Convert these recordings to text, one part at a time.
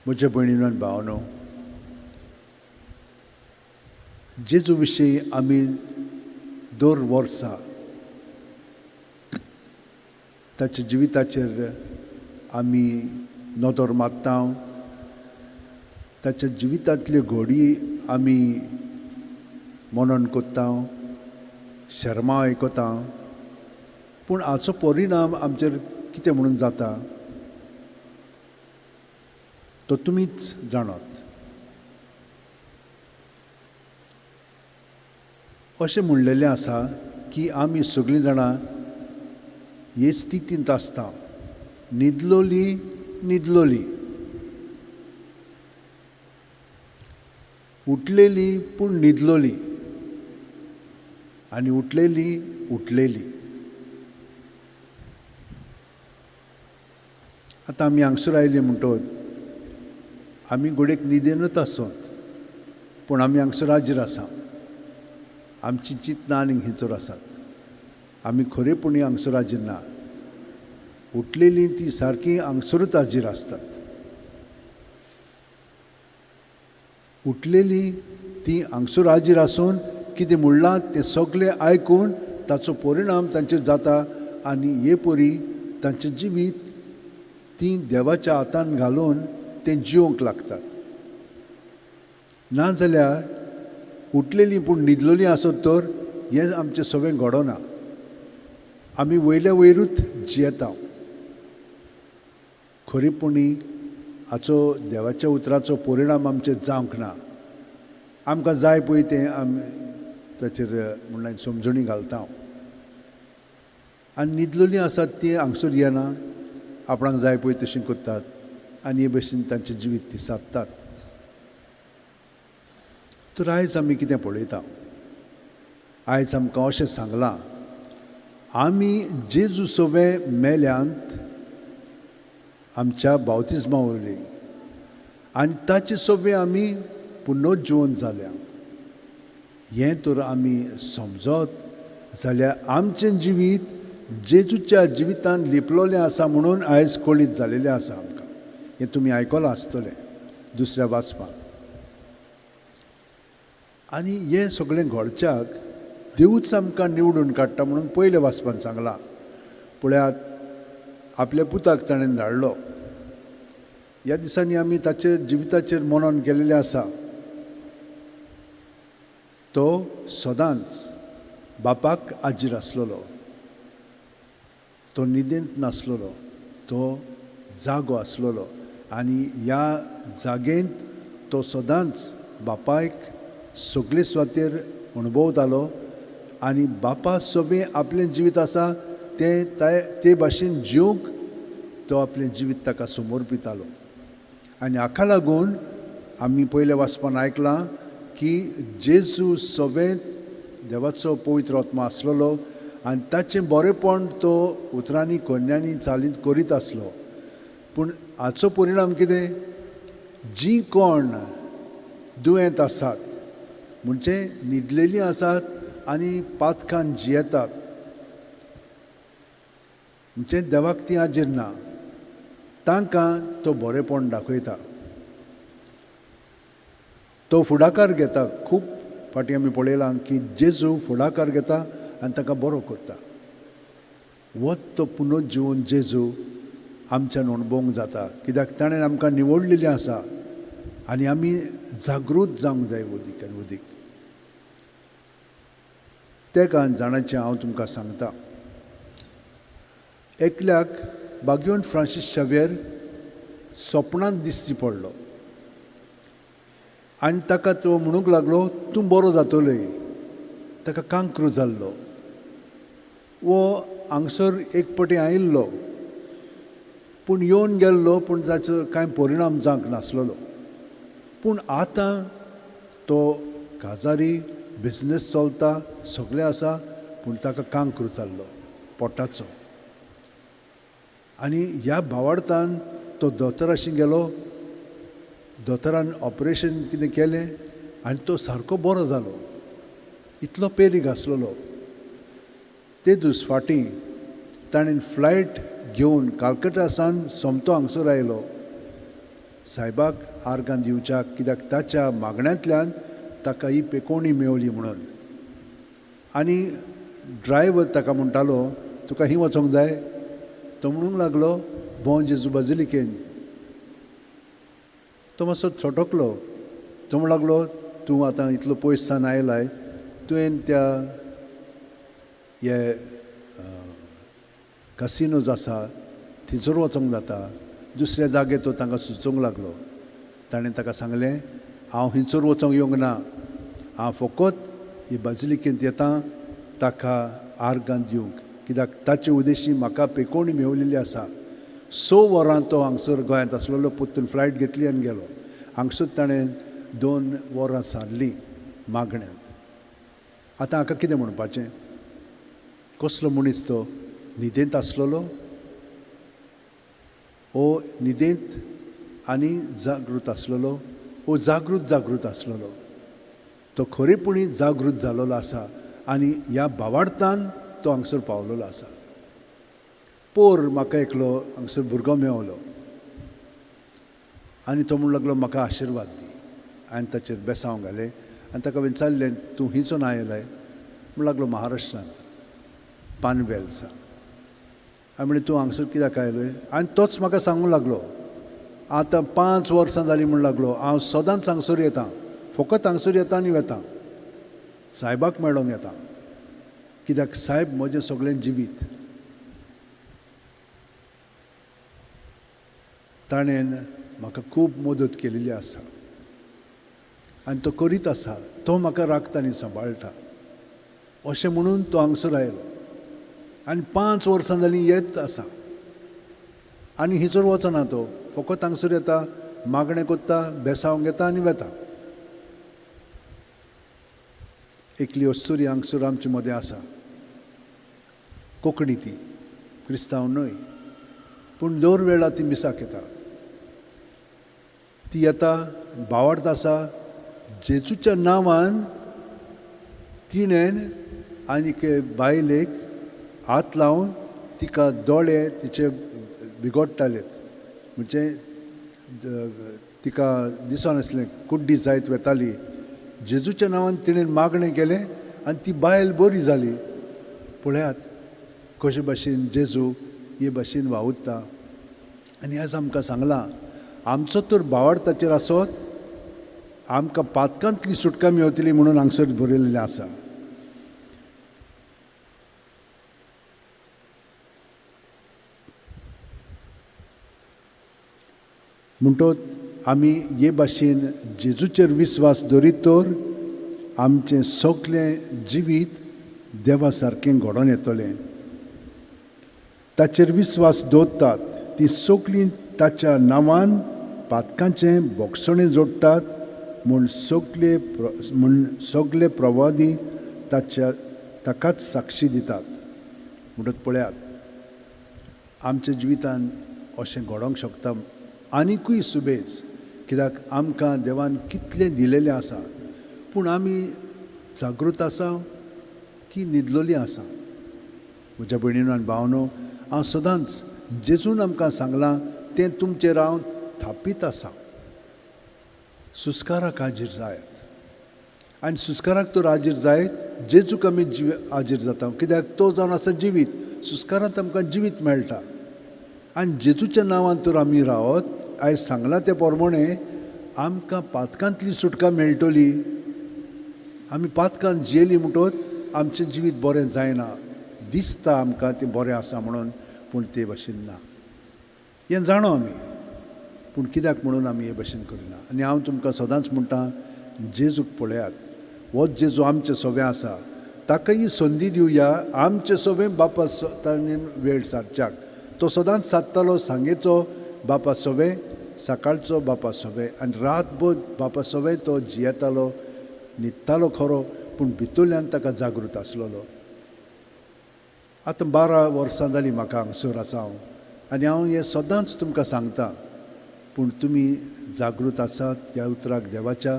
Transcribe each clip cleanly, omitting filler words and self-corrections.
म्हज्या भयणीनो आनी भावांनो, जेजू विशीं आमी दर वर्सा ताच्या जिविताचेर आमी नदर मारता, ताच्या जिवितांतल्यो घडी आमी मनन करता, शर्मा आयकता. पूण हाचो परिणाम आमचेर कितें म्हणून जाता तो तुमीच जाणात. अशें म्हणलेलें आसा की आमी सगळीं जाणां हे स्थितींत आसता, न्हिदलोलीं न्हिदलोलीं, उठलेलीं पूण न्हिदलोलीं, आनी उठलेलीं उठलेलीं. आतां आमी हांगसर आयलीं म्हणटोच आमी घोडेक न्हिदेनूच आसत, पूण आमी हांगसर हाजीर आसा. आमची चिंतनां आनीक हिंचोर आसात. आमी खरेपणी हांगसर हाजीर ना. उठलेलीं ती सारकीं हांगसरूच हाजीर आसतात. उठलेलीं ती हांगसर हाजीर आसून कितें म्हणलां तें सगळें आयकून ताचो परिणाम तांचेर जाता, आनी हे परी तांचें जिवीत ती देवाच्या हातान घालून तें जिवंक लागतात. नाजाल्यार उठलेलीं पूण न्हिदलोलीं आसत तर हें आमचें सगळें घडना. आमी वयल्या वयरूच जियेता. खरेपणी हाचो देवाच्या उतराचो परिणाम आमचेर जावंक ना. आमकां जाय पळय तें आमी ताचेर म्हणल्यार समजणी घालता. आनी न्हिदलोलीं आसात तीं हांगसर येना, आपणाक जाय पळय तशीं करतात, आनी हे भशेन तांचें जिवीत ती सादतात. तर आयज आमी कितें पळयता? आयज आमकां अशें सांगलां, आमी जेजू सवे मेल्यांत आमच्या बावतिजमा वयली, आनी ताचे सवे आमी पुनर्जिवन जाल्या. हें तर आमी समजत जाल्यार आमचें जिवीत जेजूच्या जिवितान लिपलोलें आसा म्हणून आयज कळीत जालेलें आसा आमकां. हें तुमी आयकलां आसतलें दुसऱ्या वाचपाक. आनी हें सगळें घडच्याक देवूच आमकां निवडून काडटा म्हणून पयल्या वाचपान सांगलां. पळयात, आपल्या पुताक ताणें धाडलो. ह्या दिसांनी आमी ताचे जिविताचेर मनन केलेलें आसा. तो सदांच बापाक हाजीर आसलेलो. तो न्हिदेंत नासलेलो, तो जागो आसलेलो, आनी ह्या जागेंत तो सदांच बापायक सगळे सुवातेर अणभवतालो. आनी बापा सगळें आपलें जिवीत आसा ते भाशेन जिवंक तो आपलें जिवीत ताका समर्पितालो. आनी हाका लागून आमी पयल्या वाचपान आयकलां की जेजू सवें देवाचो पवित्र आत्मा आसलेलो, आनी ताचें बरेंपण तो उतरांनी कन्यांनी चालीत करीत आसलो. पूण हाचो परिणाम कितें? जीं कोण दुयेंत आसात, म्हणजे न्हिदलेलीं आसात आनी पातकान जियेतात, म्हणजे देवाक ती हाजीर ना, तांकां तो बरेंपण दाखयता. तो फुडाकार घेता. खूब फाटीं आमी पळयलां की जेजू फुडाकार घेता आनी ताका बरो करता. वोच तो पुनर्जिवन जेजू आमच्यान अणभवूंक जाता, कित्याक ताणें आमकां निवडलेलीं आसा आनी आमी जागृत जावंक जाय वदीक आनी वदीक. ते कांय जाणांचें हांव तुमकां सांगतां. एकल्याक बागयोन फ्रांसीस शावेर सपनांत दिश्टी पडलो, आनी ताका तो म्हणूंक लागलो, तूं बरो जातलो. ताका कांक्रो जाल्लो. वो हांगसर एक पाटी आयिल्लो, पूण येवन गेल्लो, पूण ताचो कांय परिणाम जावंक नासलेलो. पूण आतां तो काजारी, बिजनेस चलता, सगळें आसा, पूण ताका कांक्रो जाल्लो पोटाचो. आनी ह्या भावार्थान तो दोतोराशी गेलो. दोतोरान ऑपरेशन कितें केलें आनी तो सारको बरो जालो. इतलो पेरीग आसलेलो. ते दीस फाटीं ताणें फ्लायट घेवन कालकटासान सोमतो हांगसर आयलो. सायबाक आर्गां दिवच्याक, कित्याक ताच्या मागण्यांतल्यान ताका ही पेकोवणी मेवली म्हणून. आनी ड्रायव्हर ताका म्हणटालो तुका ही वचोंक जाय. तो म्हणूंक लागलो बोन जेजू बाजिलिकेन. तो मातसो छोटकलो. तो म्हणूंक लागलो तूं आतां इतलो पयस सावन आयलाय, तुवें त्या हे कसिनोज आसा थंयसर वचोंक जाता. दुसऱ्या जागे तो तांकां सुचोवंक लागलो. ताणें ताका सांगलें हांव हिंचर वचोंक येवंक ना, हांव फकत ही बाजिलिकेंत येता ताका आर्गां दिवंक, कित्याक ताचे उद्देशी म्हाका पेकोवणी मेवलेली आसा. 6 वरां तो हांगसर गोंयांत आसलेलो, परतून फ्लायट घेतली आनी गेलो. हांगसर ताणें 2 वरां सारलीं मागण्यांत. आतां हाका कितें म्हणपाचें? कसलो मनीस तो? न्हिदेंत आसलेलो ओ न्हिदेंत आनी जागृत आसलेलो ओ जागृत आसलेलो? तो खरेपणी जागृत जालोलो आसा आनी ह्या भावार्थान तो हांगसर पावलेलो आसा. पोर म्हाका एकलो हांगसर भुरगो मेवलो आनी तो म्हणूंक लागलो म्हाका आशिर्वाद दी. हांवें ताचेर बेसांव घालें आनी ताका विचारलें तूं हिंचून आयलाय? म्हणूंक लागलो महाराष्ट्रांत पानवेलसा. हांवें म्हणलें तूं हांगसर कित्याक आयलोय? आनी तोच म्हाका सांगूंक लागलो आतां 5 वर्सां जालीं म्हणूंक लागलो हांव सदांच हांगसर येतां, फकत हांगसर येता आनी वेतां, सायबाक मेळोंक येता, कित्याक सायब म्हजें सगळें जिवीत. ताणें म्हाका खूब मदत केलेली आसा आनी तो करीत आसा. तो म्हाका राखता आनी सांबाळटा. अशें म्हणून तो हांगसर आयलो आनी 5 वर्सां जालीं येत आसा आनी हिचर वचना. तो फकत हांगसर येता, मागणें कोत्ता, बेसांव घेता आनी वेता. एकली अस्तुरी हांगसर आमचे मदें आसा. कोंकणी ती, क्रिस्तांव न्हय, पूण दर वेळा ती मिसाक येता. ती येता, भावार्थ आसा जेजूच्या नांवान तिणें आनीक बायलेक हात लावन तिका दोळे तिचे बिगोडटालेत. म्हणजे तिका दिसनासलें कुड्डी जायत वेताली. जेजूच्या नांवान तिणें मागणें केलें आनी ती बायल बरी जाली. पळयात कशे भाशेन जेजू हे भाशेन वावुरता. आनी आयज आमकां सांगलां आमचो तर भावार्थाचेर आसत आमकां पातकांतली सुटका मेवतली म्हणून हांगसर बरयल्लें आसा. म्हणटोच आमी हे भाशेन जेजूचेर विस्वास दवरीत तर आमचें सगळें जिवीत देवा सारकें घडोवन येतलें. ताचेर विस्वास दवरतात ती सगळीं ताच्या नांवान पातकांचें बोगसणें जोडटात म्हूण सगळे प्रवादी ताकाच साक्षी दितात. म्हणटच पळयात आमच्या जिवितान अशें घडोवंक शकता. आनिकूय सुबेज, कित्याक आमकां देवान कितलें दिलेलें आसा, पूण आमी जागृत आसा की न्हिदलोलीं आसा? म्हज्या भयणीनो आनी भावनो, हांव सदांच जेजून आमकां सांगलां तें तुमचेर हांव थापीत आसा. सुस्काराक हाजीर जायात आनी सुस्काराक तर हाजीर जायत जेजूक आमी हाजीर जाता, कित्याक तो जावन आसा जिवीत. सुस्कारांत आमकां जिवीत मेळटा आनी जेजूच्या नांवान तर आमी रावत. आयज सांगलां ते प्रमाणे आमकां पातकांतली सुटका मेळटली. आमी पातकांत जियेलीं म्हणटच आमचें जिवीत बरें जायना. दिसता आमकां तें बरें आसा म्हणून, पूण ते भाशेन ना. हें जाणो आमी, पूण कित्याक म्हणून आमी हे भाशेन करिना. आनी हांव तुमकां सदांच म्हणटा जेजूक पळयात. होच जेजू आमचे सोबे आसा. ताका ही संदी दिवया आमचे सोबे बापा ताणें वेळ सारच्याक. तो सदांच सादतालो सांगेचो बापा सोबे, सकाळचो बापा सोबे, आनी रातभर बापा सोबे तो जियेतालो, न्हिदतालो खरो, पूण भितरल्यान ताका जागृत आसलेलो. आतां 12 वर्सां जालीं म्हाका हांगसर आसा हांव, आनी हांव हें सदांच तुमकां सांगता. पूण तुमी जागृत आसात ह्या उतराक देवाच्या?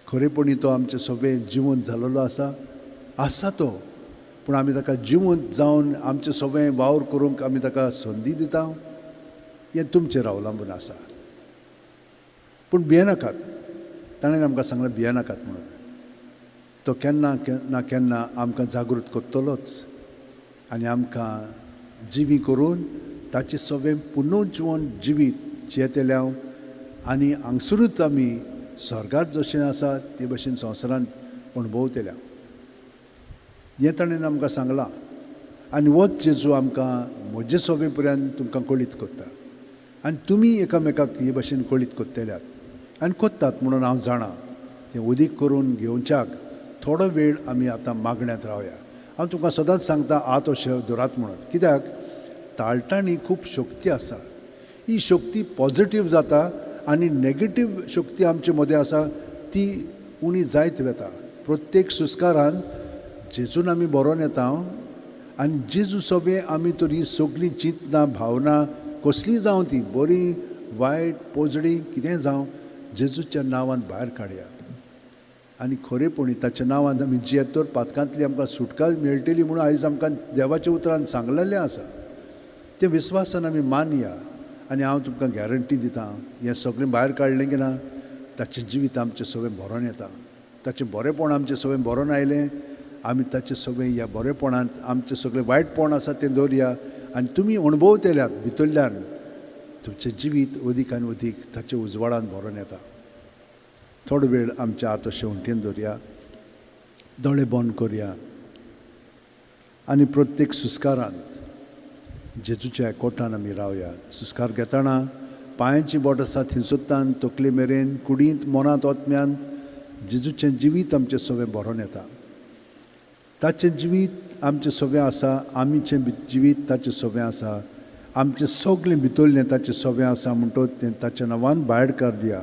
खरेपणी तो आमचे सोबे जिवंत जालोलो आसा तो, पूण आमी ताका जिवंत जावन आमचे सोबे वावर करूंक आमी ताका संदी दिता. हें तुमचेर अवलंबून आसा. पूण भियेनाकात. ताणें आमकां सांगलें भियेनाकात म्हणून. तो केन्ना ना केन्ना आमकां जागृत करतलोच आनी आमकां जिवी करून ताचें सगळें पुनर्जीवन जिवीत जियेतल्या आनी हांगसरूच आमी स्वर्गांत जशें आसा ते भशेन संवसारांत अणभवतल्या हें ताणें आमकां सांगलां. आनी होच जेजू आमकां म्हजे सोबे पर्यंत तुमकां कळीत करता आनी तुमी एकामेकाक हे भशेन कळीत करतल्यात आनी कोत्तात म्हणून हांव जाणा. तें उदीक करून घेवच्याक थोडो वेळ आमी आतां मागण्यांत रावया. हांव तुमकां सदांच सांगता आत अशें धरात म्हणून. कित्याक ताळटांनी खूब शक्ती आसा. ही शक्ती पॉजिटीव जाता आनी नेगेटीव शक्ती आमचे मदें आसा ती उणी जायत वता. प्रत्येक सुस्कारान जेजून आमी बरोवन येता आनी जेजू सोबे आमी तर ही सगळीं चिंतना भावना कसलीय जावं ती बरी वायट पोजडी कितेंय जावं जेजूच्या नांवान भायर काडया आनी खरेपणी ताच्या नांवान आमी जियेतोर पातकांतली आमकां सुटका मेळटली म्हणून आयज आमकां देवाच्या उतरान सांगलेलें आसा. ते विस्वासान आमी मानया आनी हांव तुमकां गॅरंटी दितां हें सगळें भायर काडलें की ना ताचें जिवीत आमचें सगळें बरोवन येता. ताचें बरेंपण आमचें सगळें बरोवन आयलें आमी ताचें सगळें ह्या बरेपणांत आमचें सगळें वायटपण आसा तें दवरया आनी तुमी अणभवतल्यात भितरल्यान तुमचें जिवीत अदीक आनी अदीक ताच्या उजवाडान भरोवन येता. थोडो वेळ आमच्या आतोशे उंटीन दवरया, दोळे बंद करया आनी प्रत्येक सुस्कारांत जेजूच्या कोटान आमी रावया. सुस्कार घेतना पांयांची बोट आसा थिंसुत्तान तकले मेरेन कुडींत मनांत ओतम्यान जेजूचें जिवीत आमचें सगळें बरोवन येता. ताचें जिवीत आमचें सगळें आसा, आमचें जिवीत ताचें सगळें आसा, आमचें सगळें भितरलें ताचें सगळें आसा म्हणटच तें ताच्या नांवान भायर काडया.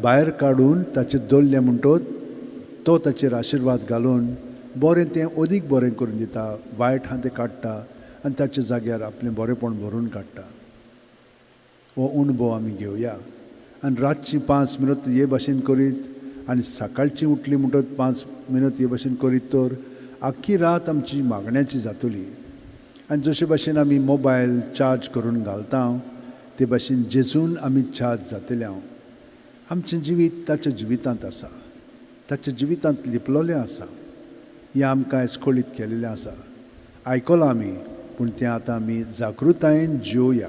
भायर काडून ताचें दवरलें म्हणटच तो ताचेर आशिर्वाद घालून बरें तें अदीक बरें करून दिता, वायट आहा तें काडटा आनी ताच्या जाग्यार आपलें बरेंपण भरून काडटा. हो अणभव आमी घेवया आनी रातची 5 मिनट हे भाशेन करीत आनी सकाळची उठली म्हणटच 5 मिनट हे भाशेन करीत तर आख्खी रात आमची मागण्याची जातली. आनी जशे भाशेन आमी मोबायल चार्ज करून घालता ते भाशेन जेजून आमी चार्ज जातले. आमचें जिवीत ताच्या जिवितांत आसा, ताच्या जिवितांत लिपलोलें आसा. हें आमकां आयज कळीत केलेलें आसा. आयकलां आमी पूण तें आतां आमी जागृतायेन जिवोया.